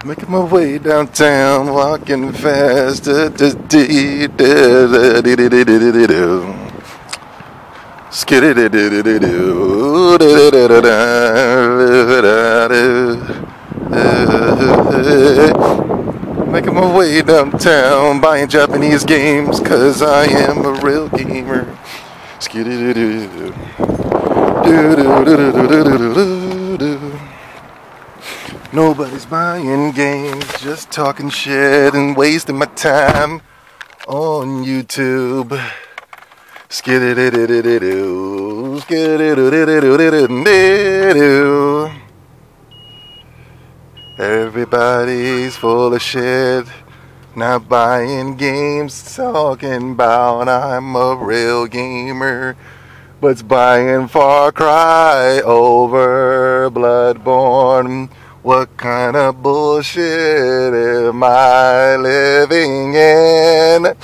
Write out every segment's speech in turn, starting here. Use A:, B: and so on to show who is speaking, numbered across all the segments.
A: Making my way downtown, walking fast. Making my way downtown, buying Japanese games, cause I am a real gamer. Nobody's buying games, just talking shit and wasting my time on YouTube. Everybody's full of shit, not buying games, talking about I'm a real gamer, but's buying Far Cry over Bloodborne. What kind of bullshit am I living in?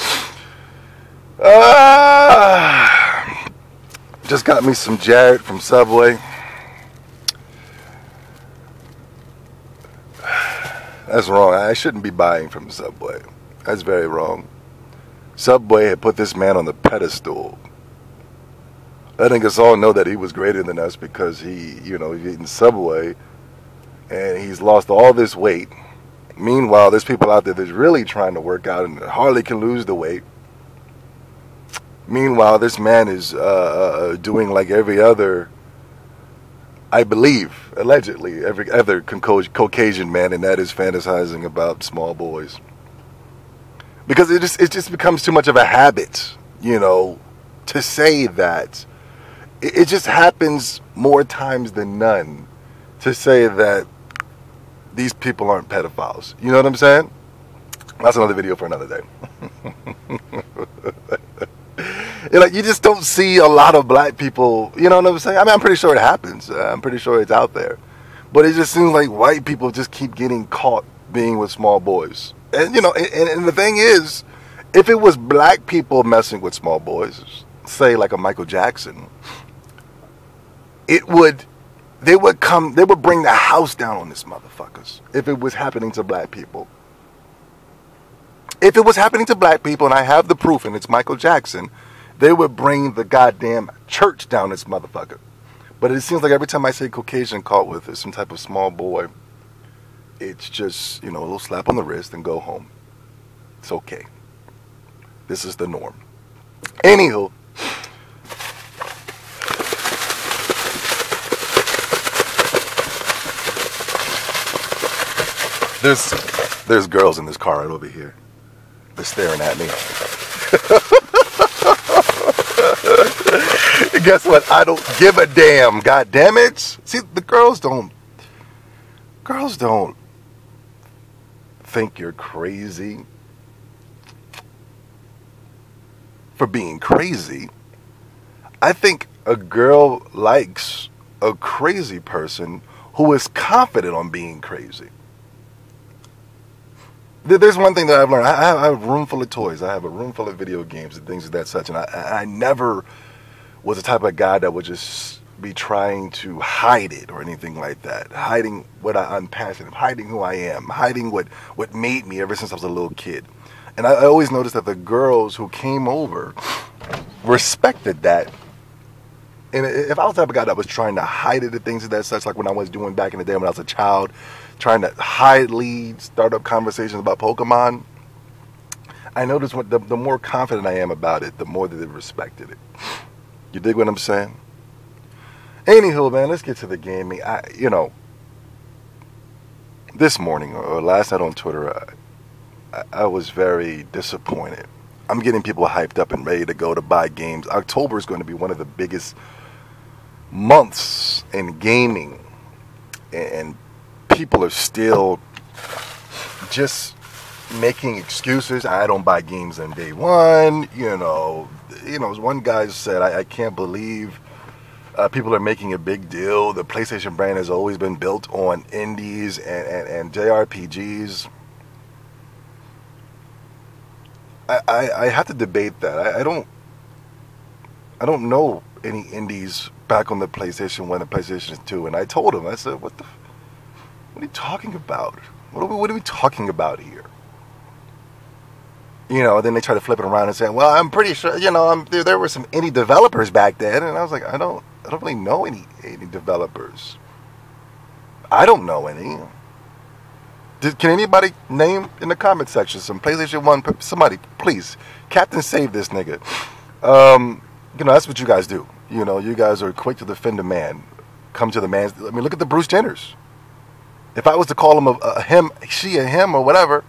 A: Just got me some Jarrett from Subway. That's wrong. I shouldn't be buying from Subway. That's very wrong. Subway had put this man on the pedestal. I think us all know that he was greater than us because he's eating Subway and he's lost all this weight. Meanwhile, there's people out there that's really trying to work out and hardly can lose the weight. Meanwhile, this man is doing like every other, I believe, allegedly, every other Caucasian man, and that is fantasizing about small boys. Because it just becomes too much of a habit, to say that. It just happens more times than none to say that these people aren't pedophiles. You know what I'm saying? That's another video for another day. You just don't see a lot of black people, you know what I'm saying? I mean, I'm pretty sure it happens. I'm pretty sure it's out there. But it just seems like white people just keep getting caught being with small boys. And, and the thing is, if it was black people messing with small boys, say like a Michael Jackson, they would bring the house down on this motherfuckers if it was happening to black people. If it was happening to black people, and I have the proof, and it's Michael Jackson, they would bring the goddamn church down this motherfucker. But it seems like every time I say Caucasian caught with some type of small boy, it's just, a little slap on the wrist and go home. It's okay. This is the norm. Anywho. There's girls in this car right over here. They're staring at me. Guess what? I don't give a damn. God damn it. See, the girls don't think you're crazy for being crazy. I think a girl likes a crazy person who is confident on being crazy. There's one thing that I've learned. I have a room full of toys. I have a room full of video games and things of that such. And I never was the type of guy that would just be trying to hide it or anything like that. Hiding what I'm passionate of, hiding who I am, hiding what made me ever since I was a little kid. And I always noticed that the girls who came over respected that. And if I was the type of guy that was trying to hide it and things of that such, like when I was doing back in the day when I was a child, trying to start up conversations about Pokemon, I noticed the more confident I am about it, the more that they respected it. You dig what I'm saying? Anywho, man, let's get to the gaming. This morning or last night on Twitter, I was very disappointed. I'm getting people hyped up and ready to go to buy games. October is going to be one of the biggest months in gaming, and people are still just making excuses. I don't buy games on day one. As one guy said, I can't believe people are making a big deal. The PlayStation brand has always been built on indies and JRPGs. I have to debate that. I don't know any indies back on the PlayStation 1 and PlayStation 2. And I told him, I said, what are you talking about? What are we talking about here? You know, then they try to flip it around and say, well, I'm pretty sure, you know, there were some indie developers back then. And I was like, I don't really know any developers. I don't know any. Can anybody name in the comment section some PlayStation 1? Somebody, please. Captain save this nigga. You know, that's what you guys do. You know, you guys are quick to defend a man. Come to the man. I mean, look at the Bruce Jenners. If I was to call him a him, she a him, or whatever,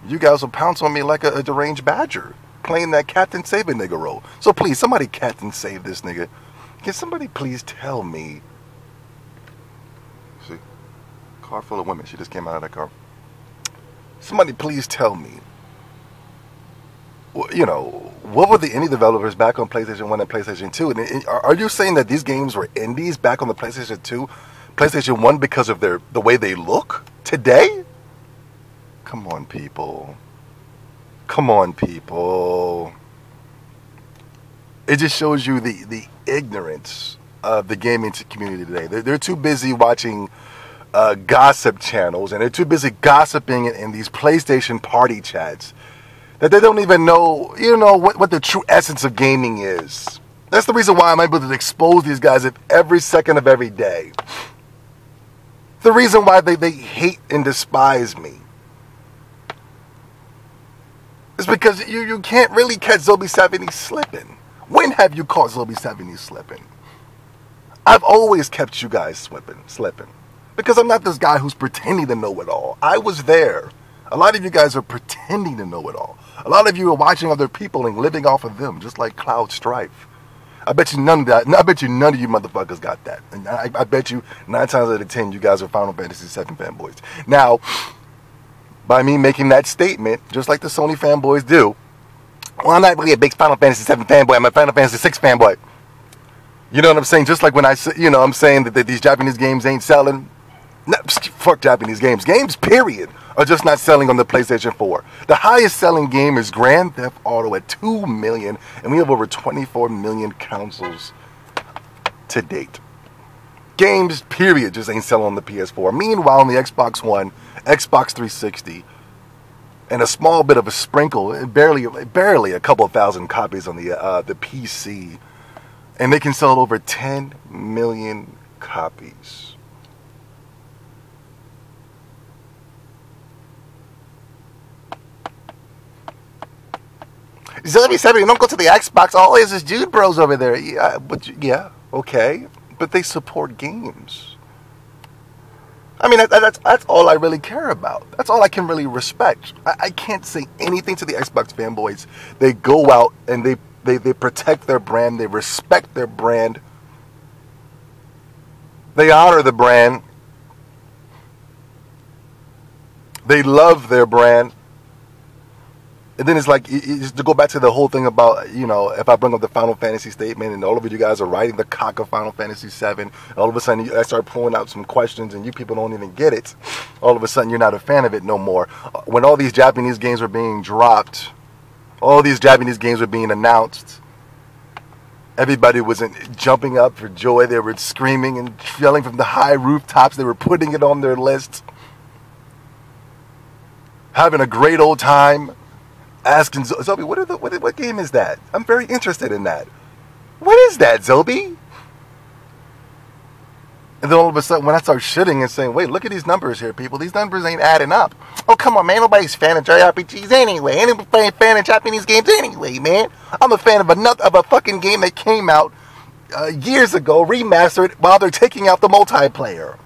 A: you guys will pounce on me like a deranged badger, playing that Captain Save a nigga role. So please, somebody Captain save this nigga. Can somebody please tell me? See, car full of women. She just came out of that car. Somebody please tell me. You know, what were the indie developers back on PlayStation 1 and PlayStation 2? And are you saying that these games were indies back on the PlayStation 2, PlayStation 1 because of the way they look today? Come on, people. Come on, people. It just shows you the ignorance of the gaming community today. They're too busy watching gossip channels, and they're too busy gossiping in these PlayStation party chats that they don't even know, you know, what the true essence of gaming is. That's the reason why I'm able to expose these guys every second of every day. The reason why they hate and despise me is because you can't really catch Zombie70 slipping. When have you caught Zombie70 slipping? I've always kept you guys slipping. Because I'm not this guy who's pretending to know it all. I was there. A lot of you guys are pretending to know it all. A lot of you are watching other people and living off of them, just like Cloud Strife. I bet you none of you motherfuckers got that. And I bet you 9 times out of 10 you guys are Final Fantasy VII fanboys. Now, by me making that statement, just like the Sony fanboys do, well, I'm not really a big Final Fantasy VII fanboy. I'm a Final Fantasy VI fanboy. You know what I'm saying? Just like when I say, you know, I'm saying that these Japanese games ain't selling. No, fuck Japanese games. Games, period, are just not selling on the PlayStation 4. The highest selling game is Grand Theft Auto at 2 million, and we have over 24 million consoles to date. Games, period, just ain't selling on the PS4. Meanwhile, on the Xbox One, Xbox 360, and a small bit of a sprinkle, barely a couple of thousand copies on the PC, and they can sell over 10 million copies. Zombie70, don't go to the Xbox. All is Jude Bros over there. Yeah, yeah, okay, but they support games. I mean, that's all I really care about. That's all I can really respect. I can't say anything to the Xbox fanboys. They go out and they protect their brand. They respect their brand. They honor the brand. They love their brand. And then it's like, to go back to the whole thing about, you know, if I bring up the Final Fantasy statement and all of you guys are writing the cock of Final Fantasy VII, and all of a sudden I start pulling out some questions and you people don't even get it, all of a sudden you're not a fan of it no more. When all these Japanese games were being dropped, all these Japanese games were being announced, everybody was jumping up for joy. They were screaming and yelling from the high rooftops. They were putting it on their list, having a great old time. Asking Zobi, what game is that? I'm very interested in that. What is that, Zobi? And then all of a sudden, when I start shitting and saying, wait, look at these numbers here, people. These numbers ain't adding up. Oh, come on, man. Nobody's fan of JRPGs anyway. Anybody's fan of Japanese games anyway, man. I'm a fan of a fucking game that came out years ago, remastered, while they're taking out the multiplayer.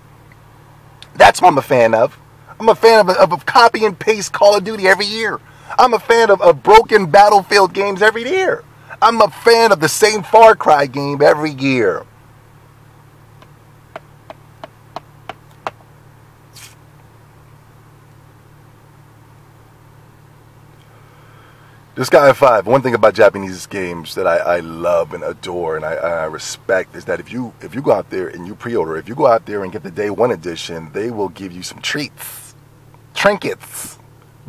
A: That's what I'm a fan of. I'm a fan of a copy and paste Call of Duty every year. I'm a fan of broken Battlefield games every year. I'm a fan of the same Far Cry game every year. Disgaea 5, one thing about Japanese games that I love and adore and I respect is that if you go out there and you pre-order, if you go out there and get the day one edition, they will give you some treats, trinkets,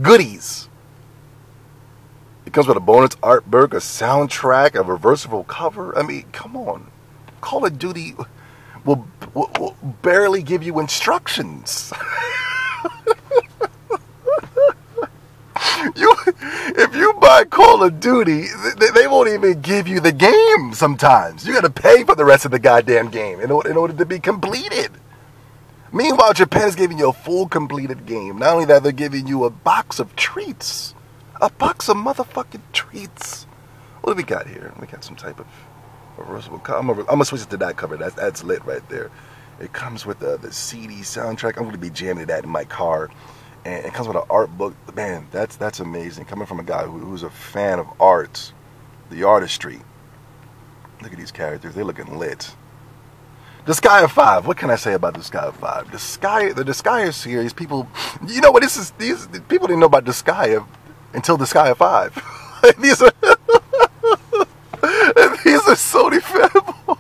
A: goodies. It comes with a bonus artwork, a soundtrack, a reversible cover. I mean, come on. Call of Duty will barely give you instructions. if you buy Call of Duty, they won't even give you the game sometimes. You got to pay for the rest of the goddamn game in order to be completed. Meanwhile, Japan's giving you a full completed game. Not only that, they're giving you a box of treats. A box of motherfucking treats. What do we got here? We got some type of reversible cover. I'm going to switch it to that cover. That's lit right there. It comes with the CD soundtrack. I'm going to be jamming that in my car. And it comes with an art book. Man, that's amazing. Coming from a guy who's a fan of art, the artistry. Look at these characters. They're looking lit. Disgaea 5. What can I say about Disgaea 5? The Disgaea series, people, you know what, these people didn't know about Disgaea until Disgaea 5. these are Sony fanboys.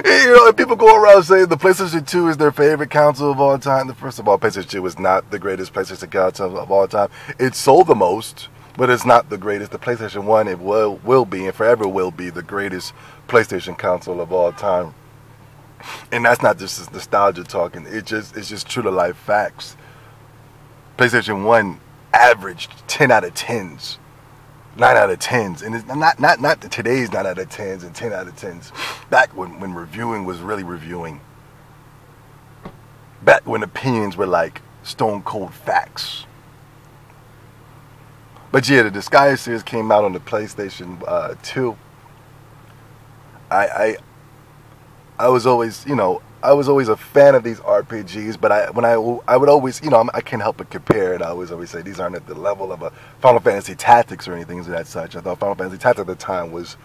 A: You know, people go around saying the PlayStation 2 is their favorite console of all time. First of all, PlayStation 2 is not the greatest PlayStation console of all time. It sold the most, but it's not the greatest. The PlayStation 1, it will be and forever will be the greatest PlayStation console of all time. And that's not just nostalgia talking. It's just true to life facts. PlayStation 1 averaged 10 out of 10s, 9 out of 10s, and it's not today's 9 out of 10s and 10 out of 10s. Back when reviewing was really reviewing. Back when opinions were like stone cold facts. But yeah, the Disgaea series came out on the PlayStation 2. I was always, a fan of these RPGs, but I would always, I can't help but compare it. I always say these aren't at the level of a Final Fantasy Tactics or anything of that such. I thought Final Fantasy Tactics at the time was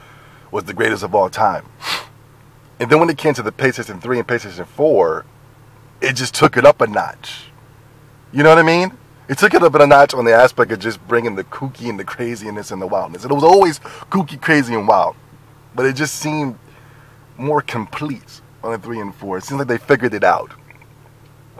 A: the greatest of all time. And then when it came to the PlayStation 3 and PlayStation 4, it just took it up a notch. You know what I mean? It took it up a notch on the aspect of just bringing the kooky and the craziness and the wildness. And it was always kooky, crazy, and wild. But it just seemed more complete on the 3 and 4. It seems like they figured it out.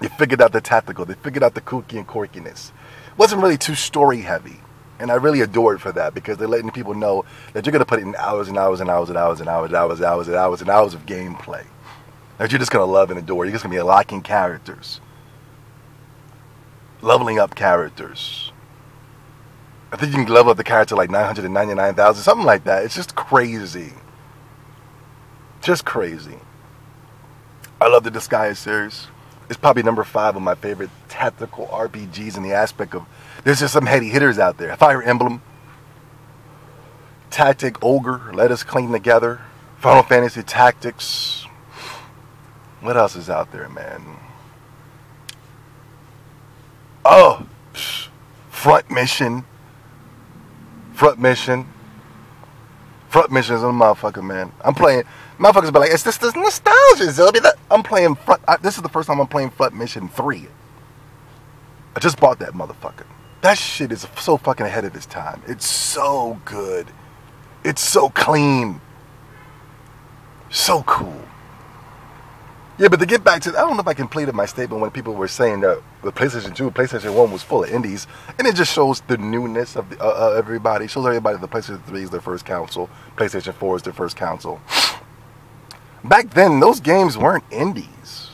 A: They figured out the tactical. They figured out the kooky and quirkiness. It wasn't really too story heavy. And I really adored for that because they're letting people know that you're going to put in hours and hours and hours and hours and hours and hours and hours and hours and hours of gameplay. That you're just going to love and adore. You're just going to be unlocking characters. Leveling up characters. I think you can level up the character like 999,000, something like that. It's just crazy. Just crazy. I love the Disgaea series. It's probably number 5 of my favorite tactical RPGs in the aspect of there's just some heady hitters out there. Fire Emblem, Tactic, Ogre, Let Us Clean Together, Final Fantasy Tactics. What else is out there, man? Oh, Front Mission. Front Mission is a motherfucker, man. I'm playing. Motherfuckers be like, it's this nostalgia, Zilby. I'm playing this is the first time I'm playing Front Mission 3. I just bought that motherfucker. That shit is so fucking ahead of its time. It's so good. It's so clean. So cool. Yeah, but to get back to, I don't know if I completed my statement when people were saying that the PlayStation 2, PlayStation 1 was full of indies, and it just shows the newness of everybody. It shows everybody the PlayStation 3 is their first console, PlayStation 4 is their first console. Back then, those games weren't indies.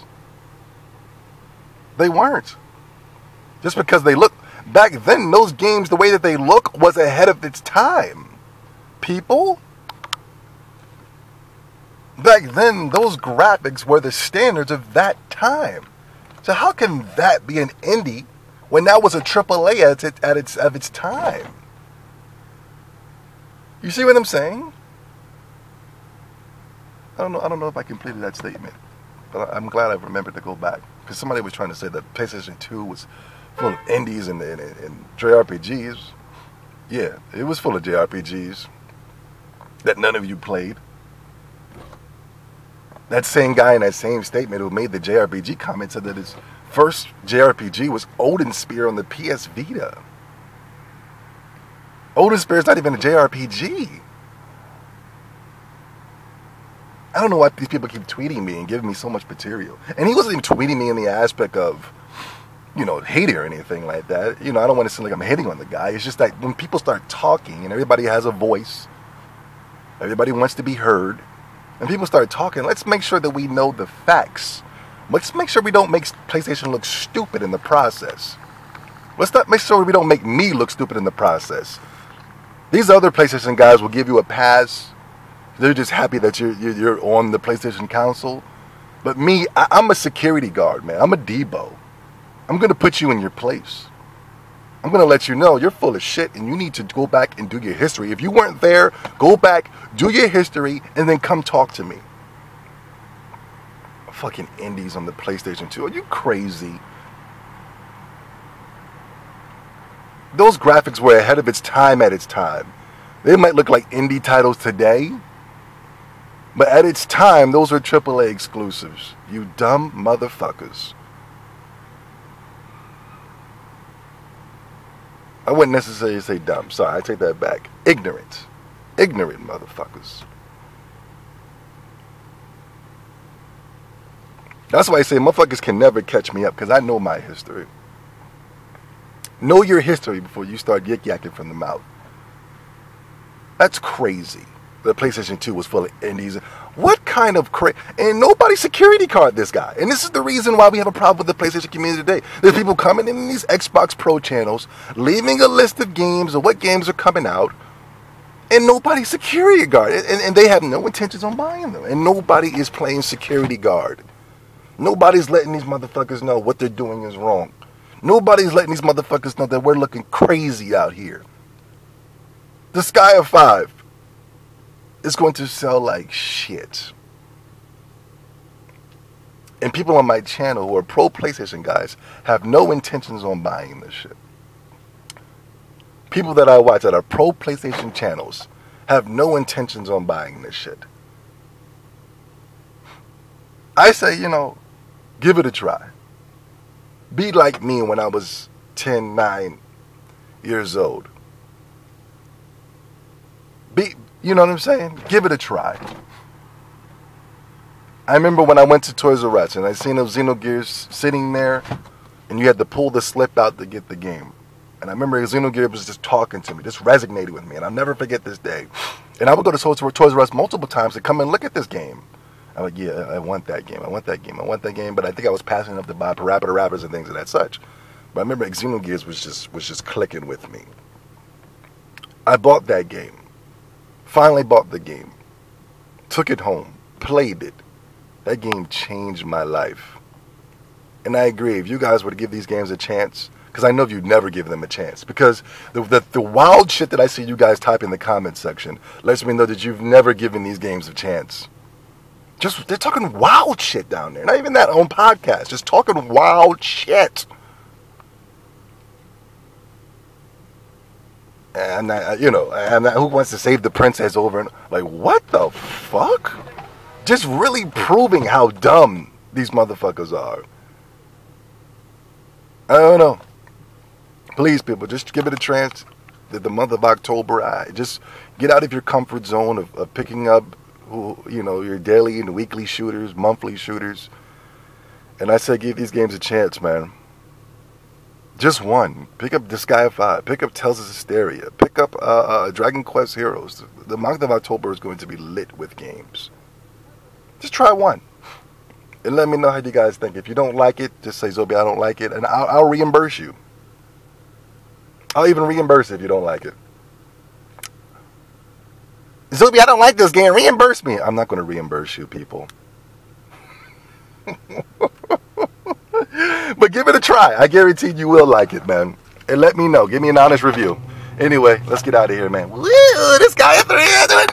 A: They weren't. Just because they look, back then, those games, the way that they look was ahead of its time. People? Back then, those graphics were the standards of that time. So how can that be an indie when that was a AAA at its time? You see what I'm saying? I don't know if I completed that statement, but I'm glad I remembered to go back because somebody was trying to say that PlayStation 2 was full of indies and JRPGs. Yeah, it was full of JRPGs that none of you played. That same guy in that same statement who made the JRPG comment said that his first JRPG was Odin Spear on the PS Vita. Odin Spear is not even a JRPG. I don't know why these people keep tweeting me and giving me so much material. And he wasn't even tweeting me in the aspect of, hating or anything like that. I don't want to seem like I'm hating on the guy. It's just that when people start talking and everybody has a voice, everybody wants to be heard, and people start talking, let's make sure that we know the facts Let's make sure we don't make PlayStation look stupid in the process. Let's not make sure we don't make me look stupid in the process. These other PlayStation guys will give you a pass. They're just happy that you're on the PlayStation console. But me, I'm a security guard, man. I'm a Debo. I'm going to put you in your place. I'm going to let you know you're full of shit and you need to go back and do your history. If you weren't there, go back, do your history, and then come talk to me. Fucking indies on the PlayStation 2. Are you crazy? Those graphics were ahead of its time at its time. They might look like indie titles today, but at its time, those were AAA exclusives. You dumb motherfuckers. I wouldn't necessarily say dumb. Sorry, I take that back. Ignorant. Ignorant motherfuckers. That's why I say motherfuckers can never catch me up, because I know my history. Know your history before you start yik-yakking from the mouth. That's crazy. The PlayStation 2 was full of indies. What kind of and nobody security card this guy. And this is the reason why we have a problem with the PlayStation community today. There's people coming in these Xbox Pro channels, leaving a list of games or what games are coming out, and nobody security guard. And they have no intentions on buying them. And nobody is playing security guard. Nobody's letting these motherfuckers know what they're doing is wrong. Nobody's letting these motherfuckers know that we're looking crazy out here. Disgaea 5 is going to sell like shit. And people on my channel who are pro PlayStation guys have no intentions on buying this shit. People that I watch that are pro PlayStation channels have no intentions on buying this shit. I say, give it a try. Be like me when I was 10, 9 years old. You know what I'm saying? Give it a try. I remember when I went to Toys R Us and I seen those Xenogears sitting there and you had to pull the slip out to get the game. And I remember Xenogears was just talking to me, just resonated with me, and I'll never forget this day. And I would go to Toys R Us multiple times to come and look at this game. I'm like, yeah, I want that game. I want that game. I want that game. But I think I was passing enough to buy Parappa Rappers and things of that such. But I remember Xenogears was just clicking with me. I bought that game. Finally bought the game. Took it home. Played it. That game changed my life. And I agree. If you guys were to give these games a chance, because I know you'd never give them a chance, because the wild shit that I see you guys type in the comment section lets me know that you've never given these games a chance. They're talking wild shit down there. Not even that on podcast. Just talking wild shit. And who wants to save the princess over and like, what the fuck? Just really proving how dumb these motherfuckers are. I don't know. Please, people, just give it a chance. The month of October, just get out of your comfort zone of picking up your daily and weekly shooters, monthly shooters. And I say give these games a chance, man. Just one. Pick up Disgaea 5. Pick up Tales of Hysteria. Pick up Dragon Quest Heroes. The month of October is going to be lit with games. Just try one. And let me know how you guys think. If you don't like it, just say, Zobi, I don't like it. And I'll reimburse you. I'll even reimburse if you don't like it. Zobi, I don't like this game. Reimburse me. I'm not going to reimburse you, people. But give it a try. I guarantee you will like it, man. And let me know. Give me an honest review. Anyway, let's get out of here, man. Woo! This guy at 300.